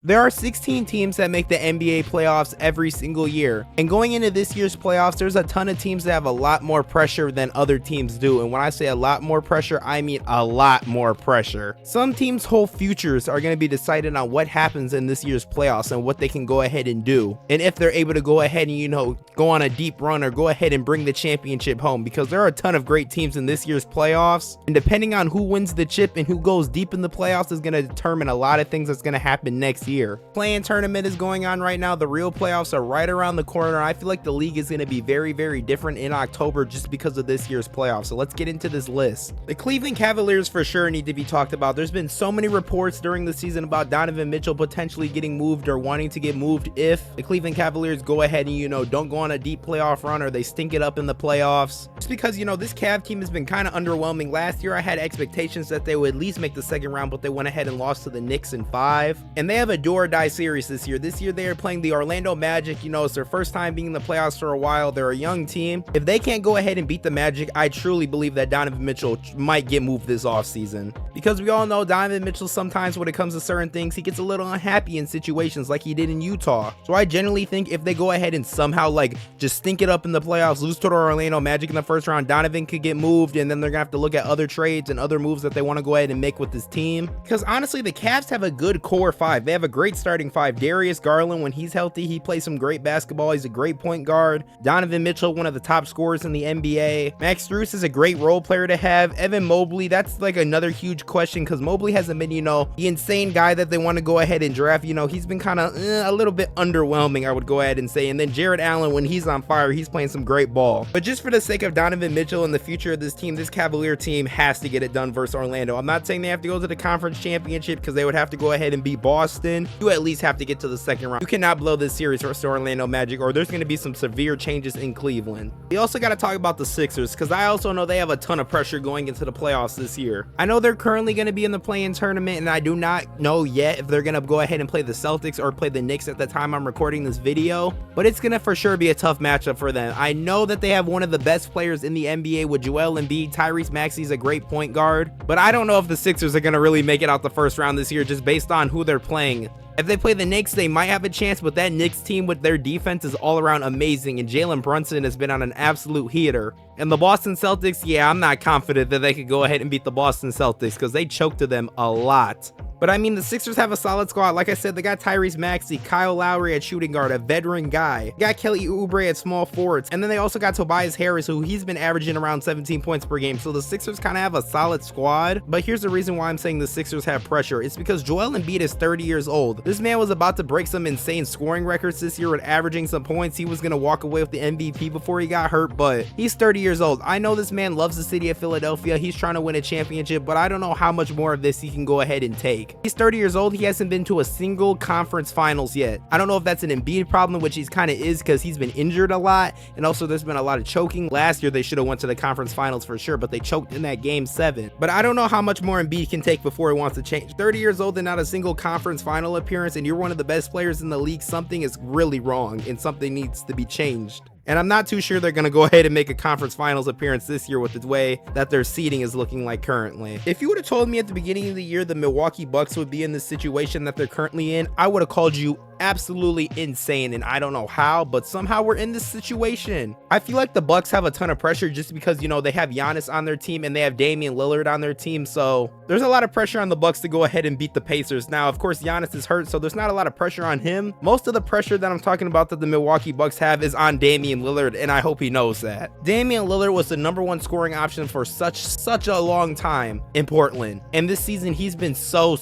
There are 16 teams that make the NBA playoffs every single year, and going into this year's playoffs, there's a ton of teams that have a lot more pressure than other teams do, and when I say a lot more pressure, I mean a lot more pressure. Some teams' whole futures are going to be decided on what happens in this year's playoffs and what they can go ahead and do, and if they're able to go ahead and, go on a deep run or go ahead and bring the championship home, because there are a ton of great teams in this year's playoffs, and depending on who wins the chip and who goes deep in the playoffs is going to determine a lot of things that's going to happen next year. Play-in tournament is going on right now. The real playoffs are right around the corner. I feel like the league is going to be very, very different in October just because of this year's playoffs. So let's get into this list. The Cleveland Cavaliers for sure need to be talked about. There's been so many reports during the season about Donovan Mitchell potentially getting moved or wanting to get moved if the Cleveland Cavaliers go ahead and, don't go on a deep playoff run or they stink it up in the playoffs. Just because, this Cav team has been kind of underwhelming. Last year, I had expectations that they would at least make the second round, but they went ahead and lost to the Knicks in 5. And they have a do or die series this year. This year they are playing the Orlando Magic. It's their first time being in the playoffs for a while. They're a young team. If they can't go ahead and beat the Magic, I truly believe that Donovan Mitchell might get moved this offseason. Because we all know Donovan Mitchell sometimes when it comes to certain things, he gets a little unhappy in situations like he did in Utah. So I generally think if they go ahead and somehow just stink it up in the playoffs, lose to the Orlando Magic in the first round, Donovan could get moved, and then they're gonna have to look at other trades and other moves that they want to go ahead and make with this team. Because honestly, the Cavs have a good core 5. They have a great starting 5. Darius Garland, when he's healthy, he plays some great basketball. He's a great point guard. Donovan Mitchell, one of the top scorers in the NBA. Max Strus is a great role player to have. Evan Mobley, that's another huge question because Mobley hasn't been, the insane guy that they want to go ahead and draft. He's been kind of a little bit underwhelming, I would go ahead and say. And then Jared Allen, when he's on fire, he's playing some great ball. But just for the sake of Donovan Mitchell and the future of this team, this Cavalier team has to get it done versus Orlando. I'm not saying they have to go to the conference championship because they would have to go ahead and beat Boston. You at least have to get to the second round. You cannot blow this series versus Orlando Magic or there's going to be some severe changes in Cleveland. We also got to talk about the Sixers because I also know they have a ton of pressure going into the playoffs this year. I know they're currently going to be in the play-in tournament and I do not know yet if they're going to go ahead and play the Celtics or play the Knicks at the time I'm recording this video, but it's going to for sure be a tough matchup for them. I know that they have one of the best players in the NBA with Joel Embiid. Tyrese Maxey's a great point guard, but I don't know if the Sixers are going to really make it out the first round this year just based on who they're playing. If they play the Knicks, they might have a chance, but that Knicks team with their defense is all around amazing, and Jalen Brunson has been on an absolute heater. And the Boston Celtics, yeah, I'm not confident that they could go ahead and beat the Boston Celtics because they choked to them a lot. But I mean, the Sixers have a solid squad. Like I said, they got Tyrese Maxey, Kyle Lowry at shooting guard, a veteran guy. They got Kelly Oubre at small forwards. And then they also got Tobias Harris, who he's been averaging around 17 points per game. So the Sixers kind of have a solid squad. But here's the reason why I'm saying the Sixers have pressure. It's because Joel Embiid is 30 years old. This man was about to break some insane scoring records this year with averaging some points. He was going to walk away with the MVP before he got hurt, but he's 30 years old. I know this man loves the city of Philadelphia. He's trying to win a championship, but I don't know how much more of this he can go ahead and take. He's 30 years old. He hasn't been to a single conference finals yet. I don't know if that's an Embiid problem, which he's kind of is because he's been injured a lot. And also there's been a lot of choking. Last year, they should have went to the conference finals for sure, but they choked in that game 7. But I don't know how much more Embiid can take before he wants to change. 30 years old and not a single conference final appearance, and you're one of the best players in the league. Something is really wrong and something needs to be changed. And I'm not too sure they're going to go ahead and make a conference finals appearance this year with the way that their seeding is looking like currently. If you would have told me at the beginning of the year the Milwaukee Bucks would be in the situation that they're currently in, I would have called you absolutely insane, and I don't know how, but somehow we're in this situation. I feel like the Bucks have a ton of pressure just because, they have Giannis on their team and they have Damian Lillard on their team, so there's a lot of pressure on the Bucks to go ahead and beat the Pacers. Now, of course, Giannis is hurt, so there's not a lot of pressure on him. Most of the pressure that I'm talking about that the Milwaukee Bucks have is on Damian Lillard, and I hope he knows that. Damian Lillard was the #1 scoring option for such a long time in Portland, and this season he's been so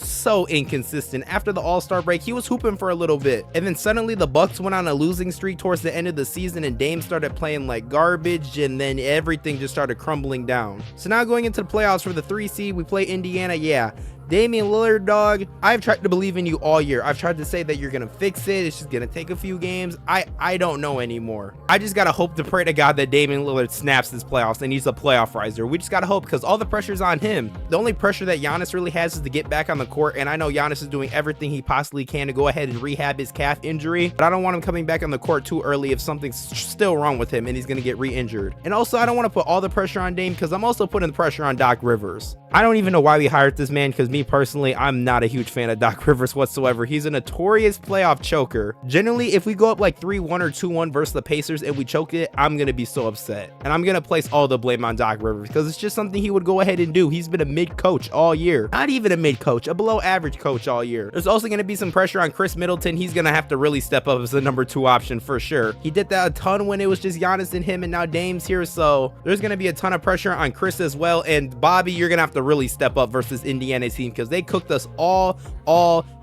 inconsistent. After the All-Star break, he was hooping for a little bit, and then suddenly the Bucks went on a losing streak towards the end of the season and Dame started playing like garbage, and then everything just started crumbling down. So now going into the playoffs for the 3 seed, we play Indiana. Yeah, Damian Lillard, dog, I've tried to believe in you all year. I've tried to say that you're gonna fix it. It's just gonna take a few games. I don't know anymore. I just gotta hope to pray to God that Damian Lillard snaps this playoffs and he's a playoff riser. We just gotta hope because all the pressure's on him. The only pressure that Giannis really has is to get back on the court, and I know Giannis is doing everything he possibly can to go ahead and rehab his calf injury, but I don't want him coming back on the court too early if something's still wrong with him and he's gonna get re-injured. And also, I don't want to put all the pressure on Dame because I'm also putting the pressure on Doc Rivers. I don't even know why we hired this man because me me personally, I'm not a huge fan of Doc Rivers whatsoever. He's a notorious playoff choker. Generally, if we go up like 3-1 or 2-1 versus the Pacers and we choke it, I'm gonna be so upset, and I'm gonna place all the blame on Doc Rivers because it's just something he would go ahead and do. He's been a mid coach all year, not even a mid coach, a below average coach all year. There's also gonna be some pressure on Chris Middleton. He's gonna have to really step up as the number 2 option for sure. He did that a ton when it was just Giannis and him, and now Dame's here, so there's gonna be a ton of pressure on Chris as well. And Bobby, you're gonna have to really step up versus Indiana's team because they cooked us all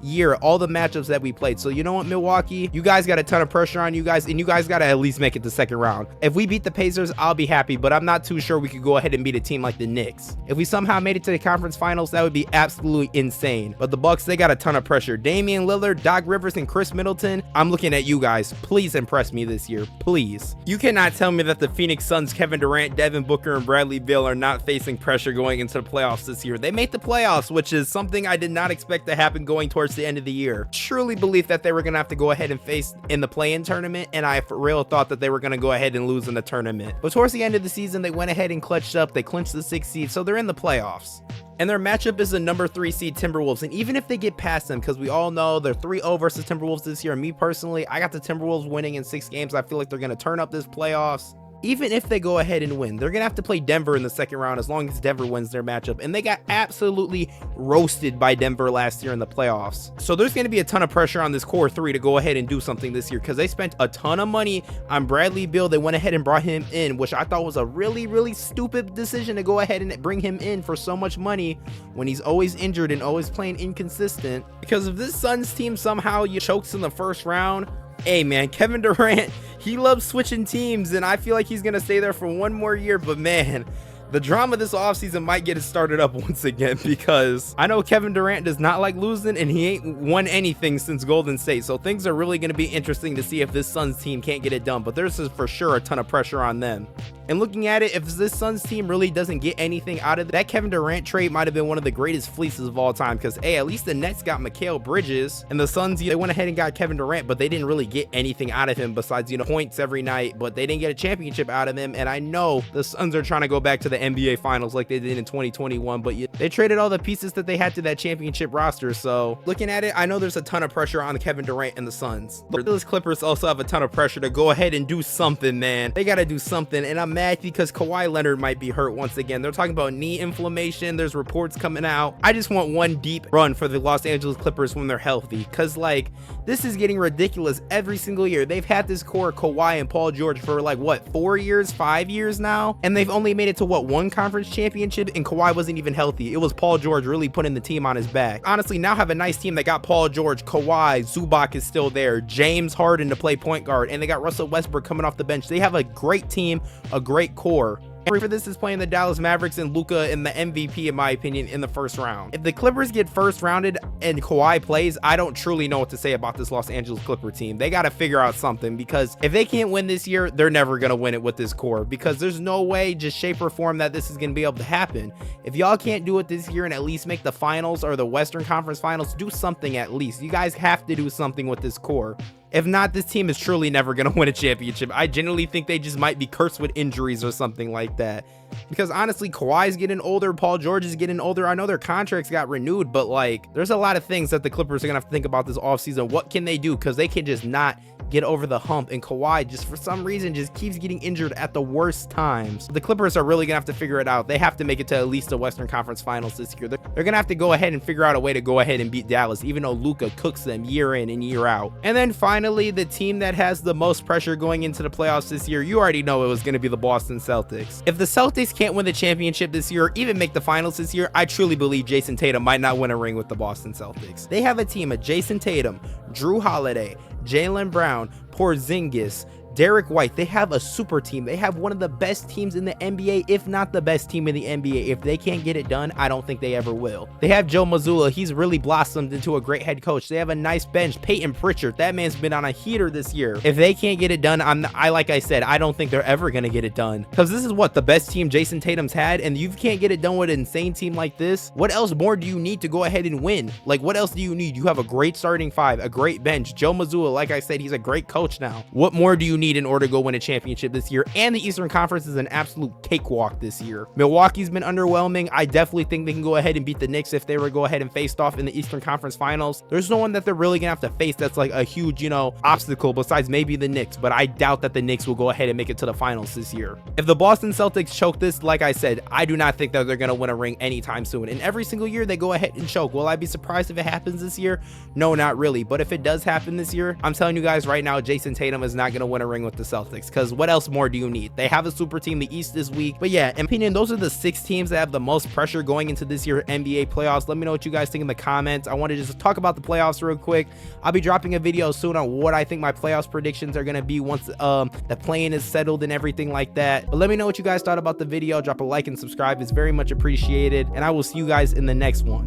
year, all the matchups that we played. So you know what, Milwaukee, you guys got a ton of pressure on you guys, and you guys got to at least make it the second round. If we beat the Pacers, I'll be happy, but I'm not too sure we could go ahead and beat a team like the Knicks. If we somehow made it to the conference finals, that would be absolutely insane. But the Bucks, they got a ton of pressure. Damian Lillard, Doc Rivers, and Chris Middleton, I'm looking at you guys. Please impress me this year, please. You cannot tell me that the Phoenix Suns, Kevin Durant, Devin Booker, and Bradley Beal are not facing pressure going into the playoffs this year. They made the playoffs, which is something I did not expect to happen going towards the end of the year. Truly believe that they were gonna have to go ahead and face in the play-in tournament, and I for real thought that they were gonna go ahead and lose in the tournament. But towards the end of the season, they went ahead and clutched up. They clinched the 6th seed, so they're in the playoffs. And their matchup is the number 3 seed Timberwolves. And even if they get past them, because we all know they're 3-0 versus Timberwolves this year, and me personally, I got the Timberwolves winning in 6 games. I feel like they're gonna turn up this playoffs. Even if they go ahead and win, they're gonna have to play Denver in the second round as long as Denver wins their matchup, and they got absolutely roasted by Denver last year in the playoffs. So there's gonna be a ton of pressure on this core 3 to go ahead and do something this year because they spent a ton of money on Bradley Beal. They went ahead and brought him in, which I thought was a really stupid decision to go ahead and bring him in for so much money when he's always injured and always playing inconsistent. Because if this Suns team somehow chokes in the first round, hey man, Kevin Durant, he loves switching teams, and I feel like he's gonna stay there for one more year. But man, the drama this offseason might get it started up once again, because I know Kevin Durant does not like losing, and he ain't won anything since Golden State. So things are really going to be interesting to see if this Suns team can't get it done, but there's for sure a ton of pressure on them. And looking at it, if this Suns team really doesn't get anything out of that Kevin Durant trade, might have been one of the greatest fleeces of all time, because hey, at least the Nets got Mikal Bridges, and the Suns, they went ahead and got Kevin Durant, but they didn't really get anything out of him besides, you know, points every night, but they didn't get a championship out of him. And I know the Suns are trying to go back to the NBA Finals like they did in 2021, but they traded all the pieces that they had to that championship roster. So looking at it, I know there's a ton of pressure on Kevin Durant and the Suns. The Los Angeles Clippers also have a ton of pressure to go ahead and do something, man. They got to do something, and I'm mad because Kawhi Leonard might be hurt once again. They're talking about knee inflammation. There's reports coming out. I just want one deep run for the Los Angeles Clippers when they're healthy, because like this is getting ridiculous every single year. They've had this core Kawhi and Paul George for like what, 4 years, 5 years now, and they've only made it to what, one conference championship, and Kawhi wasn't even healthy. It was Paul George really putting the team on his back. Honestly, now have a nice team that got Paul George, Kawhi, Zubac is still there, James Harden to play point guard, and they got Russell Westbrook coming off the bench. They have a great team, a great core. For this is playing the Dallas Mavericks and Luka in the MVP, in my opinion, in the first round. If the Clippers get first rounded and Kawhi plays, I don't truly know what to say about this Los Angeles Clipper team. They got to figure out something, because if they can't win this year, they're never going to win it with this core, because there's no way, just shape or form, that this is going to be able to happen. If y'all can't do it this year and at least make the finals or the Western Conference Finals, do something at least. You guys have to do something with this core. If not, this team is truly never going to win a championship. I genuinely think they just might be cursed with injuries or something like that. Because honestly, Kawhi's getting older, Paul George is getting older. I know their contracts got renewed, but like, there's a lot of things that the Clippers are going to have to think about this offseason. What can they do? Because they can just not get over the hump, and Kawhi just for some reason just keeps getting injured at the worst times. The Clippers are really gonna have to figure it out. They have to make it to at least the Western Conference Finals this year. They're gonna have to go ahead and figure out a way to go ahead and beat Dallas, even though Luka cooks them year in and year out. And then finally, the team that has the most pressure going into the playoffs this year, you already know it was gonna be the Boston Celtics. If the Celtics can't win the championship this year or even make the finals this year, I truly believe Jason Tatum might not win a ring with the Boston Celtics. They have a team of Jason Tatum, Drew Holiday, Jaylen Brown, Porzingis, Derek White. They have a super team. They have one of the best teams in the NBA, if not the best team in the NBA. If they can't get it done, I don't think they ever will. They have Joe Mazzulla. He's really blossomed into a great head coach. They have a nice bench. Peyton Pritchard, that man's been on a heater this year. If they can't get it done, like I said, I don't think they're ever going to get it done, because this is what the best team Jason Tatum's had, and you can't get it done with an insane team like this. What else more do you need to go ahead and win? Like, what else do you need? You have a great starting five, a great bench. Joe Mazzulla, like I said, he's a great coach now. What more do you need need in order to go win a championship this year. And the Eastern Conference is an absolute cakewalk this year. Milwaukee's been underwhelming. I definitely think they can go ahead and beat the Knicks if they were to go ahead and face off in the Eastern Conference Finals. There's no one that they're really gonna have to face that's like a huge, you know, obstacle besides maybe the Knicks, but I doubt that the Knicks will go ahead and make it to the finals this year. If the Boston Celtics choke this, like I said, I do not think that they're gonna win a ring anytime soon. And every single year they go ahead and choke. Will I be surprised if it happens this year? No, not really. But if it does happen this year, I'm telling you guys right now, Jason Tatum is not gonna win a ring with the Celtics, because what else more do you need? They have a super team. The East is weak. But yeah, in my opinion, those are the 6 teams that have the most pressure going into this year NBA playoffs. Let me know what you guys think in the comments. I want to just talk about the playoffs real quick. I'll be dropping a video soon on what I think my playoffs predictions are going to be once the play-in is settled and everything like that. But let me know what you guys thought about the video. Drop a like and subscribe. It's very much appreciated, and I will see you guys in the next one.